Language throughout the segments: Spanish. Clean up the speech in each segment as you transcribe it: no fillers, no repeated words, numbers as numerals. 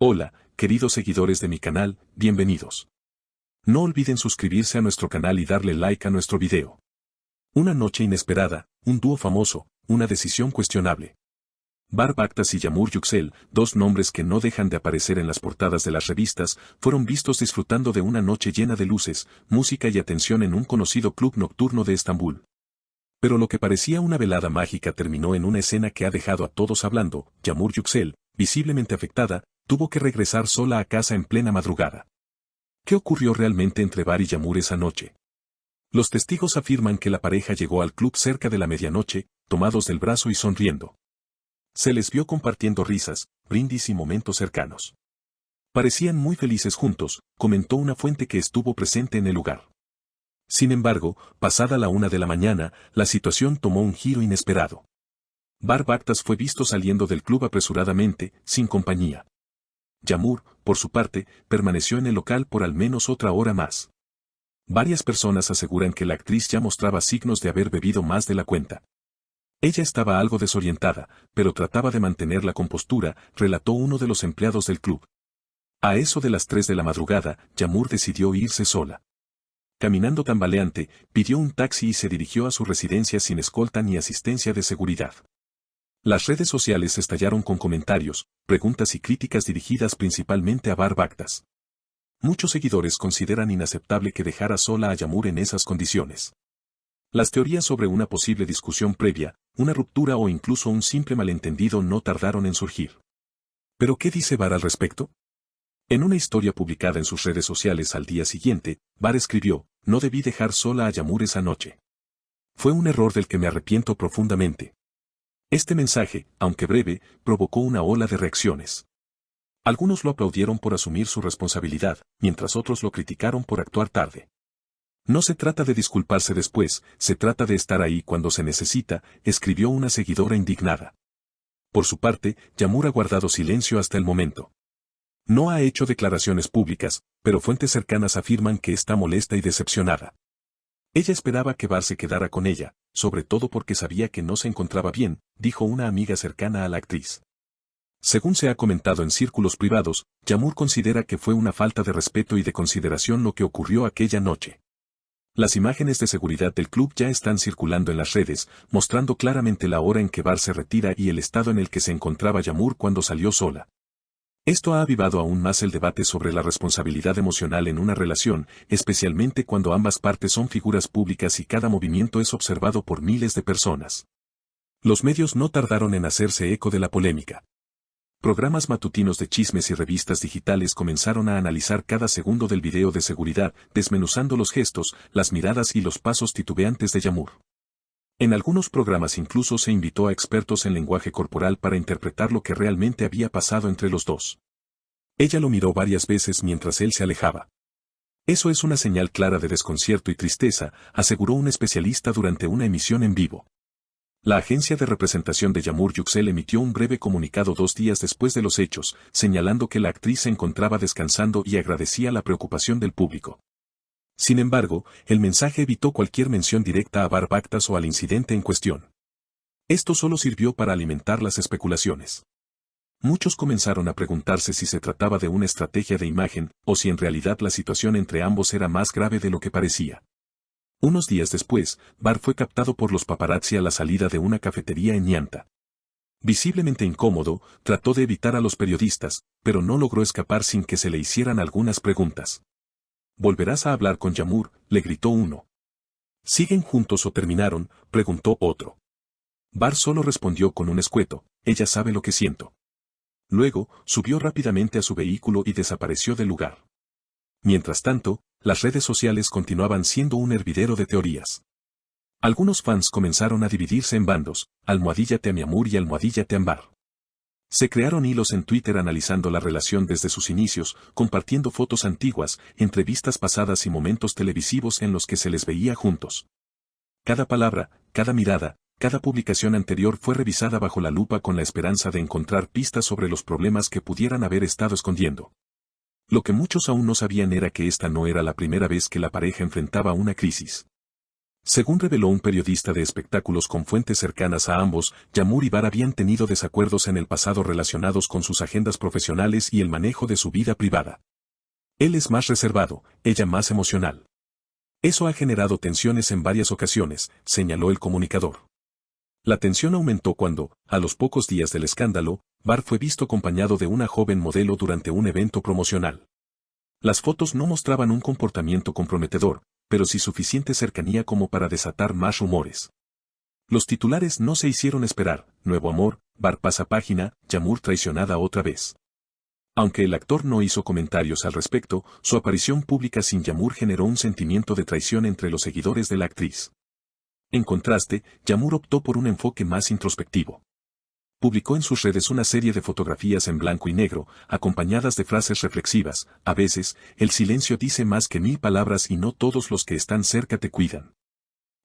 Hola, queridos seguidores de mi canal, bienvenidos. No olviden suscribirse a nuestro canal y darle like a nuestro video. Una noche inesperada, un dúo famoso, una decisión cuestionable. Barb Akhtas y Yağmur Yüksel, dos nombres que no dejan de aparecer en las portadas de las revistas, fueron vistos disfrutando de una noche llena de luces, música y atención en un conocido club nocturno de Estambul. Pero lo que parecía una velada mágica terminó en una escena que ha dejado a todos hablando. Yağmur Yüksel, visiblemente afectada, tuvo que regresar sola a casa en plena madrugada. ¿Qué ocurrió realmente entre Bar y Yağmur esa noche? Los testigos afirman que la pareja llegó al club cerca de la medianoche, tomados del brazo y sonriendo. Se les vio compartiendo risas, brindis y momentos cercanos. Parecían muy felices juntos, comentó una fuente que estuvo presente en el lugar. Sin embargo, pasada la 1 de la mañana, la situación tomó un giro inesperado. Barb Akhtas fue visto saliendo del club apresuradamente, sin compañía. Yağmur, por su parte, permaneció en el local por al menos otra hora más. Varias personas aseguran que la actriz ya mostraba signos de haber bebido más de la cuenta. Ella estaba algo desorientada, pero trataba de mantener la compostura, relató uno de los empleados del club. A eso de las 3 de la madrugada, Yağmur decidió irse sola. Caminando tambaleante, pidió un taxi y se dirigió a su residencia sin escolta ni asistencia de seguridad. Las redes sociales estallaron con comentarios, preguntas y críticas dirigidas principalmente a Barb Akhtas. Muchos seguidores consideran inaceptable que dejara sola a Yağmur en esas condiciones. Las teorías sobre una posible discusión previa, una ruptura o incluso un simple malentendido no tardaron en surgir. ¿Pero qué dice Bar al respecto? En una historia publicada en sus redes sociales al día siguiente, Bar escribió: "No debí dejar sola a Yağmur esa noche. Fue un error del que me arrepiento profundamente". Este mensaje, aunque breve, provocó una ola de reacciones. Algunos lo aplaudieron por asumir su responsabilidad, mientras otros lo criticaron por actuar tarde. No se trata de disculparse después, se trata de estar ahí cuando se necesita, escribió una seguidora indignada. Por su parte, Yağmur ha guardado silencio hasta el momento. No ha hecho declaraciones públicas, pero fuentes cercanas afirman que está molesta y decepcionada. Ella esperaba que Bar se quedara con ella, sobre todo porque sabía que no se encontraba bien, dijo una amiga cercana a la actriz. Según se ha comentado en círculos privados, Yağmur considera que fue una falta de respeto y de consideración lo que ocurrió aquella noche. Las imágenes de seguridad del club ya están circulando en las redes, mostrando claramente la hora en que Bar se retira y el estado en el que se encontraba Yağmur cuando salió sola. Esto ha avivado aún más el debate sobre la responsabilidad emocional en una relación, especialmente cuando ambas partes son figuras públicas y cada movimiento es observado por miles de personas. Los medios no tardaron en hacerse eco de la polémica. Programas matutinos de chismes y revistas digitales comenzaron a analizar cada segundo del video de seguridad, desmenuzando los gestos, las miradas y los pasos titubeantes de Yağmur. En algunos programas incluso se invitó a expertos en lenguaje corporal para interpretar lo que realmente había pasado entre los dos. Ella lo miró varias veces mientras él se alejaba. Eso es una señal clara de desconcierto y tristeza, aseguró un especialista durante una emisión en vivo. La agencia de representación de Yağmur Yüksel emitió un breve comunicado 2 días después de los hechos, señalando que la actriz se encontraba descansando y agradecía la preocupación del público. Sin embargo, el mensaje evitó cualquier mención directa a Barb Akhtas o al incidente en cuestión. Esto solo sirvió para alimentar las especulaciones. Muchos comenzaron a preguntarse si se trataba de una estrategia de imagen, o si en realidad la situación entre ambos era más grave de lo que parecía. Unos días después, Barb fue captado por los paparazzi a la salida de una cafetería en Ñanta. Visiblemente incómodo, trató de evitar a los periodistas, pero no logró escapar sin que se le hicieran algunas preguntas. ¿Volverás a hablar con Yağmur?, le gritó uno. ¿Siguen juntos o terminaron?, preguntó otro. Bar solo respondió con un escueto: ella sabe lo que siento. Luego, subió rápidamente a su vehículo y desapareció del lugar. Mientras tanto, las redes sociales continuaban siendo un hervidero de teorías. Algunos fans comenzaron a dividirse en bandos: almohadilla Team Yağmur y almohadilla Team Bar. Se crearon hilos en Twitter analizando la relación desde sus inicios, compartiendo fotos antiguas, entrevistas pasadas y momentos televisivos en los que se les veía juntos. Cada palabra, cada mirada, cada publicación anterior fue revisada bajo la lupa con la esperanza de encontrar pistas sobre los problemas que pudieran haber estado escondiendo. Lo que muchos aún no sabían era que esta no era la primera vez que la pareja enfrentaba una crisis. Según reveló un periodista de espectáculos con fuentes cercanas a ambos, Yağmur y Bar habían tenido desacuerdos en el pasado relacionados con sus agendas profesionales y el manejo de su vida privada. Él es más reservado, ella más emocional. Eso ha generado tensiones en varias ocasiones, señaló el comunicador. La tensión aumentó cuando, a los pocos días del escándalo, Bar fue visto acompañado de una joven modelo durante un evento promocional. Las fotos no mostraban un comportamiento comprometedor, pero sí suficiente cercanía como para desatar más rumores. Los titulares no se hicieron esperar: nuevo amor, Bar pasa página, Yağmur traicionada otra vez. Aunque el actor no hizo comentarios al respecto, su aparición pública sin Yağmur generó un sentimiento de traición entre los seguidores de la actriz. En contraste, Yağmur optó por un enfoque más introspectivo. Publicó en sus redes una serie de fotografías en blanco y negro, acompañadas de frases reflexivas: a veces, el silencio dice más que 1000 palabras y no todos los que están cerca te cuidan.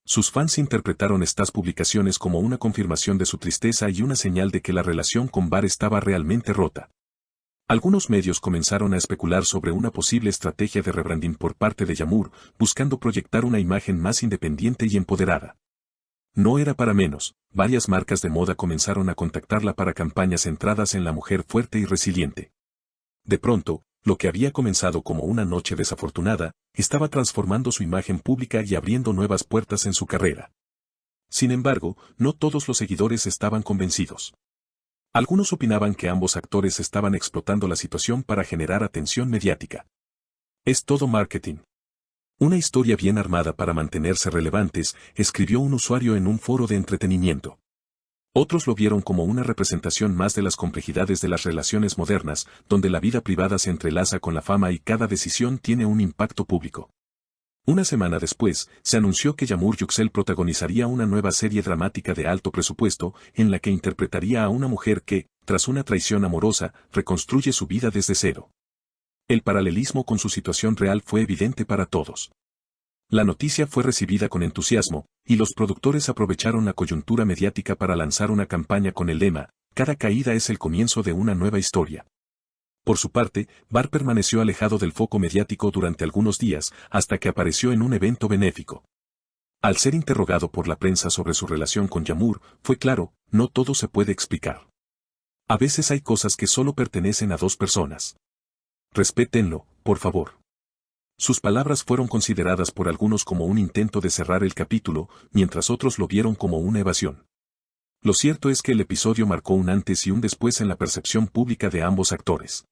Sus fans interpretaron estas publicaciones como una confirmación de su tristeza y una señal de que la relación con Bar estaba realmente rota. Algunos medios comenzaron a especular sobre una posible estrategia de rebranding por parte de Yağmur, buscando proyectar una imagen más independiente y empoderada. No era para menos, varias marcas de moda comenzaron a contactarla para campañas centradas en la mujer fuerte y resiliente. De pronto, lo que había comenzado como una noche desafortunada, estaba transformando su imagen pública y abriendo nuevas puertas en su carrera. Sin embargo, no todos los seguidores estaban convencidos. Algunos opinaban que ambos actores estaban explotando la situación para generar atención mediática. Es todo marketing. Una historia bien armada para mantenerse relevantes, escribió un usuario en un foro de entretenimiento. Otros lo vieron como una representación más de las complejidades de las relaciones modernas, donde la vida privada se entrelaza con la fama y cada decisión tiene un impacto público. Una semana después, se anunció que Yağmur Yüksel protagonizaría una nueva serie dramática de alto presupuesto, en la que interpretaría a una mujer que, tras una traición amorosa, reconstruye su vida desde cero. El paralelismo con su situación real fue evidente para todos. La noticia fue recibida con entusiasmo, y los productores aprovecharon la coyuntura mediática para lanzar una campaña con el lema: cada caída es el comienzo de una nueva historia. Por su parte, Bar permaneció alejado del foco mediático durante algunos días, hasta que apareció en un evento benéfico. Al ser interrogado por la prensa sobre su relación con Yağmur, fue claro: no todo se puede explicar. A veces hay cosas que solo pertenecen a dos personas. Respétenlo, por favor. Sus palabras fueron consideradas por algunos como un intento de cerrar el capítulo, mientras otros lo vieron como una evasión. Lo cierto es que el episodio marcó un antes y un después en la percepción pública de ambos actores.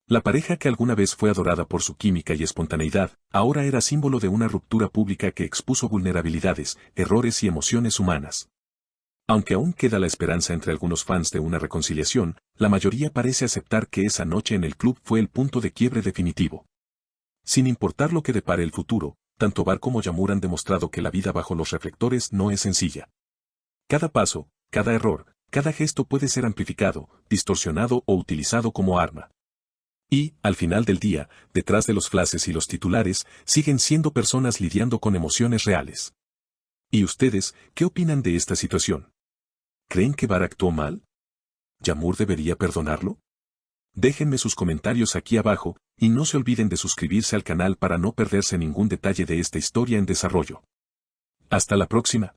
La pareja que alguna vez fue adorada por su química y espontaneidad, ahora era símbolo de una ruptura pública que expuso vulnerabilidades, errores y emociones humanas. Aunque aún queda la esperanza entre algunos fans de una reconciliación, la mayoría parece aceptar que esa noche en el club fue el punto de quiebre definitivo. Sin importar lo que depare el futuro, tanto Bar como Yağmur han demostrado que la vida bajo los reflectores no es sencilla. Cada paso, cada error, cada gesto puede ser amplificado, distorsionado o utilizado como arma. Y, al final del día, detrás de los flashes y los titulares, siguen siendo personas lidiando con emociones reales. ¿Y ustedes, qué opinan de esta situación? ¿Creen que Bar actuó mal? ¿Yağmur debería perdonarlo? Déjenme sus comentarios aquí abajo, y no se olviden de suscribirse al canal para no perderse ningún detalle de esta historia en desarrollo. Hasta la próxima.